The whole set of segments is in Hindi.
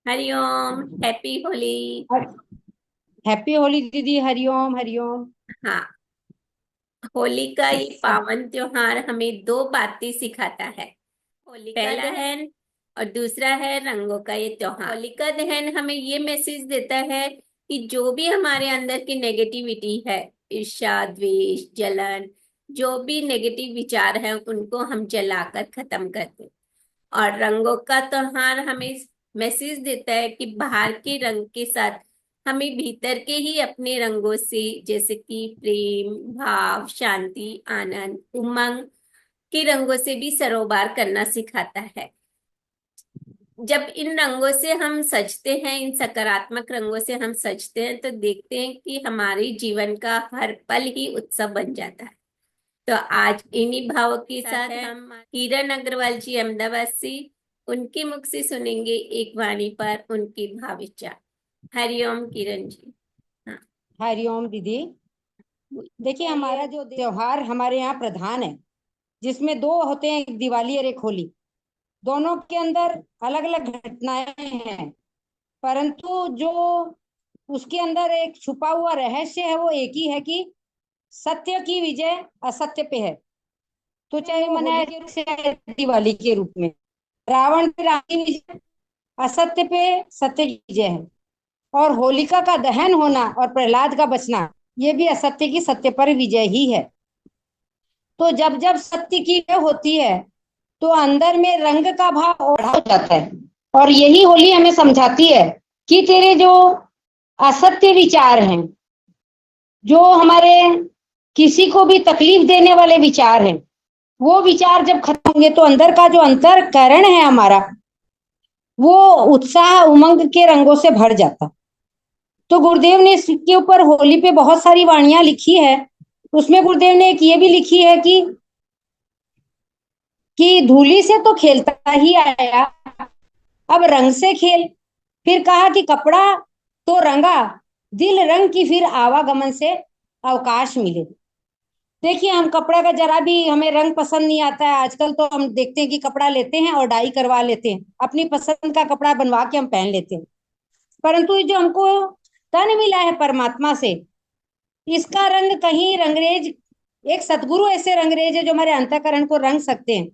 हरिओम। हैप्पी होली। हैप्पी होली दीदी। हरिओम हरिओम। हाँ। होली का ये सब। पावन त्योहार हमें दो बातें सिखाता है। होलिका दहन और दूसरा है रंगों का ये त्योहार। होलिका दहन हमें ये मैसेज देता है कि जो भी हमारे अंदर की नेगेटिविटी है, ईर्ष्या, द्वेष, जलन, जो भी नेगेटिव विचार है उनको हम जलाकर खत्म कर दें। और रंगों का त्योहार हमें मैसेज देता है कि बाहर के रंग के साथ हमें भीतर के ही अपने रंगों से, जैसे कि प्रेम भाव, शांति, आनंद, उमंग के रंगों से भी सरोबार करना सिखाता है। जब इन रंगों से हम सजते हैं, इन सकारात्मक रंगों से हम सजते हैं, तो देखते हैं कि हमारे जीवन का हर पल ही उत्सव बन जाता है। तो आज इन्हीं भावों के साथ हम किरण अग्रवाल जी अहमदाबाद से, उनके मुख से सुनेंगे एक वाणी पर उनके भाव विचार। हरिओम किरण जी। हाँ। हरिओम दीदी। देखिए, हमारा जो त्योहार हमारे यहाँ प्रधान है, जिसमें दो होते हैं, एक दिवाली और एक होली। दोनों के अंदर अलग अलग घटनाएं हैं, परंतु जो उसके अंदर एक छुपा हुआ रहस्य है वो एक ही है कि सत्य की विजय असत्य पे है। तो चाहे वो मनाया के रूप से या दिवाली के रूप में, रावण पे राम की विजय, असत्य पे सत्य की विजय है। और होलिका का दहन होना और प्रहलाद का बचना, ये भी असत्य की सत्य पर विजय ही है। तो जब जब सत्य की विजय होती है तो अंदर में रंग का भाव और बढ़ा हो जाता है। और यही होली हमें समझाती है कि तेरे जो असत्य विचार हैं, जो हमारे किसी को भी तकलीफ देने वाले विचार हैं, वो विचार जब खत्म होंगे तो अंदर का जो अंतःकरण है हमारा, वो उत्साह उमंग के रंगों से भर जाता। तो गुरुदेव ने इसके ऊपर होली पे बहुत सारी वाणियां लिखी है। उसमें गुरुदेव ने एक ये भी लिखी है कि धूली से तो खेलता ही आया, अब रंग से खेल। फिर कहा कि कपड़ा तो रंगा, दिल रंग की फिर आवागमन से अवकाश मिले। देखिए, हम कपड़ा का जरा भी हमें रंग पसंद नहीं आता है। आजकल तो हम देखते हैं कि कपड़ा लेते हैं और डाई करवा लेते हैं, अपनी पसंद का कपड़ा बनवा के हम पहन लेते हैं। परंतु ये जो हमको तन मिला है परमात्मा से, इसका रंग कहीं रंगरेज, एक सतगुरु ऐसे रंगरेज है जो हमारे अंतःकरण को रंग सकते हैं।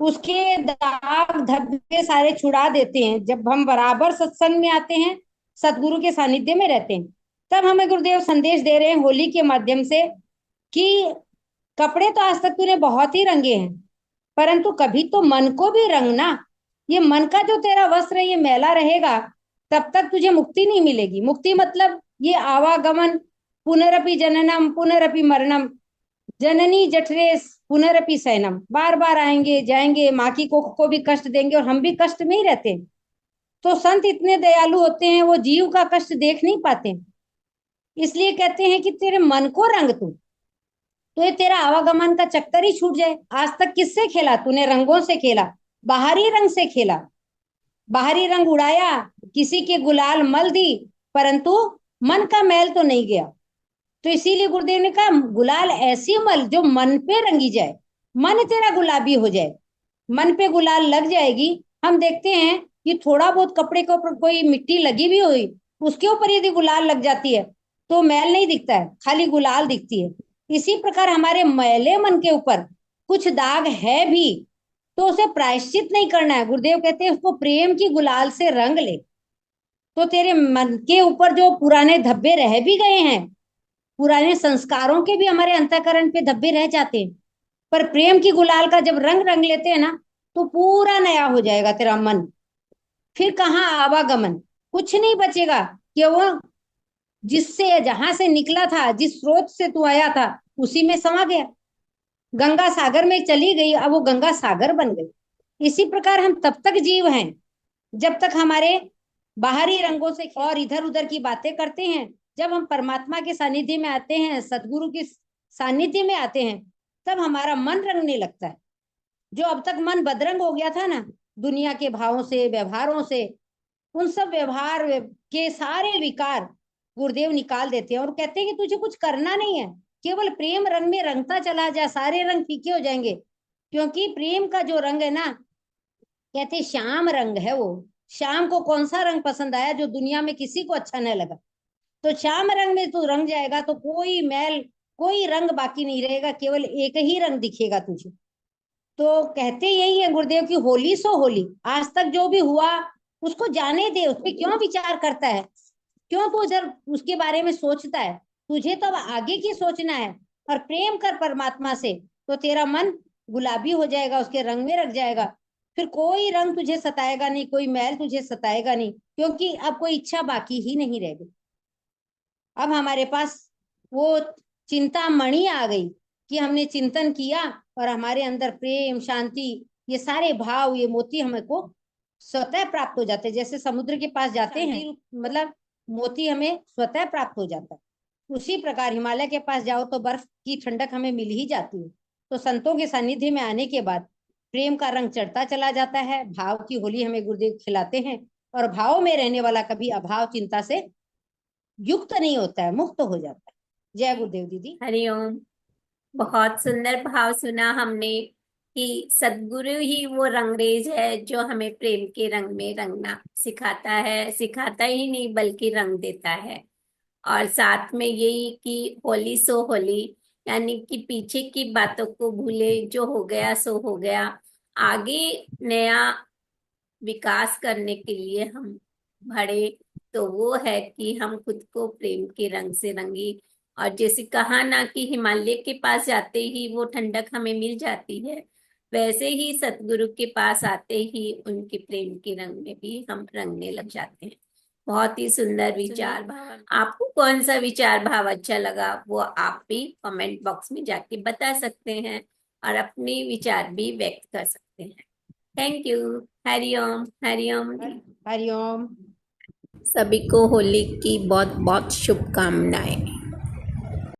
उसके दाग धब्बे सारे छुड़ा देते हैं जब हम बराबर सत्संग में आते हैं, सतगुरु के सानिध्य में रहते हैं। तब हमें गुरुदेव संदेश दे रहे हैं होली के माध्यम से कि कपड़े तो आज तक तूने बहुत ही रंगे हैं, परंतु कभी तो मन को भी रंगना। ये मन का जो तेरा वस्त्र है ये मैला रहेगा, तब तक तुझे मुक्ति नहीं मिलेगी। मुक्ति मतलब ये आवागमन, पुनरपि जननम पुनरपि मरणम, जननी जठरे पुनरपि सैनम, बार बार आएंगे जाएंगे, माँ की कोख को भी कष्ट देंगे और हम भी कष्ट में ही रहते हैं। तो संत इतने दयालु होते हैं, वो जीव का कष्ट देख नहीं पाते, इसलिए कहते हैं कि तेरे मन को रंग तू, तो ये तेरा आवागमन का चक्कर ही छूट जाए। आज तक किससे खेला तूने? रंगों से खेला, बाहरी रंग से खेला, बाहरी रंग उड़ाया, किसी के गुलाल मल दी, परंतु मन का मैल तो नहीं गया। तो इसीलिए गुरुदेव ने कहा गुलाल ऐसी मल जो मन पे रंगी जाए, मन तेरा गुलाबी हो जाए। मन पे गुलाल लग जाएगी। हम देखते हैं कि थोड़ा बहुत कपड़े के ऊपर कोई मिट्टी लगी भी हुई, उसके ऊपर यदि गुलाल लग जाती है तो मैल नहीं दिखता है, खाली गुलाल दिखती है। इसी प्रकार हमारे मैले मन के ऊपर कुछ दाग है भी, तो उसे प्रायश्चित नहीं करना है। गुरुदेव कहते हैं उसको प्रेम की गुलाल से रंग ले। तो तेरे मन के ऊपर जो पुराने धब्बे रह भी गए हैं, पुराने संस्कारों के भी हमारे अंतःकरण पे धब्बे रह जाते हैं, पर प्रेम की गुलाल का जब रंग रंग लेते हैं ना, तो पूरा नया हो जाएगा तेरा मन। फिर कहाँ आवागमन, कुछ नहीं बचेगा कि वो जिससे जहां से निकला था, जिस स्रोत से तू आया था, उसी में समा गया। गंगा सागर में चली गई, अब वो गंगा सागर बन गई। इसी प्रकार हम तब तक जीव हैं जब तक हमारे बाहरी रंगों से और इधर उधर की बातें करते हैं। जब हम परमात्मा के सानिध्य में आते हैं, सदगुरु के सानिध्य में आते हैं, तब हमारा मन रंगने लगता है। जो अब तक मन बदरंग हो गया था ना, दुनिया के भावों से, व्यवहारों से, उन सब व्यवहार के सारे विकार गुरुदेव निकाल देते हैं और कहते हैं कि तुझे कुछ करना नहीं है, केवल प्रेम रंग में रंगता चला जा, सारे रंग फीके हो जाएंगे। क्योंकि प्रेम का जो रंग है ना, कहते श्याम रंग है वो, श्याम को कौन सा रंग पसंद आया जो दुनिया में किसी को अच्छा न लगा। तो श्याम रंग में तू रंग जाएगा तो कोई मैल, कोई रंग बाकी नहीं रहेगा, केवल एक ही रंग दिखेगा तुझे। तो कहते यही है गुरुदेव की होली सो होली, आज तक जो भी हुआ उसको जाने दे, उस पर क्यों विचार करता है, क्यों तू उधर उसके बारे में सोचता है। तुझे तो अब आगे की सोचना है, और प्रेम कर परमात्मा से, तो तेरा मन गुलाबी हो जाएगा, उसके रंग में रख जाएगा। फिर कोई रंग तुझे सताएगा नहीं, कोई मैल तुझे सताएगा नहीं, क्योंकि अब कोई इच्छा बाकी ही नहीं रह गई। अब हमारे पास वो चिंता मणि आ गई कि हमने चिंतन किया और हमारे अंदर प्रेम, शांति, ये सारे भाव, ये मोती हमको स्वतः प्राप्त हो जाते हैं। जैसे समुद्र के पास जाते हैं, मतलब मोती हमें स्वतः प्राप्त हो जाता है, उसी प्रकार हिमालय के पास जाओ तो बर्फ की ठंडक हमें मिल ही जाती है। तो संतों के सानिध्य में आने के बाद प्रेम का रंग चढ़ता चला जाता है, भाव की होली हमें गुरुदेव खिलाते हैं, और भाव में रहने वाला कभी अभाव चिंता से युक्त नहीं होता है, मुक्त हो जाता है। जय गुरुदेव दीदी। हरिओम। बहुत सुंदर भाव सुना हमने कि सदगुरु ही वो रंगरेज है जो हमें प्रेम के रंग में रंगना सिखाता है, सिखाता ही नहीं बल्कि रंग देता है। और साथ में यही कि होली सो होली, यानी कि पीछे की बातों को भूले, जो हो गया सो हो गया। आगे नया विकास करने के लिए हम बढ़े, तो वो है कि हम खुद को प्रेम के रंग से रंगी। और जैसे कहा ना कि हिमालय के पास जाते ही वो ठंडक हमें मिल जाती है, वैसे ही सतगुरु के पास आते ही उनके प्रेम के रंग में भी हम रंगने लग जाते हैं। बहुत ही सुंदर विचार भाव। आपको कौन सा विचार भाव अच्छा लगा वो आप भी कमेंट बॉक्स में जाके बता सकते हैं और अपने विचार भी व्यक्त कर सकते हैं। Thank you. हरिओम हरिओम। हरिओम। सभी को होली की बहुत बहुत शुभकामनाएं।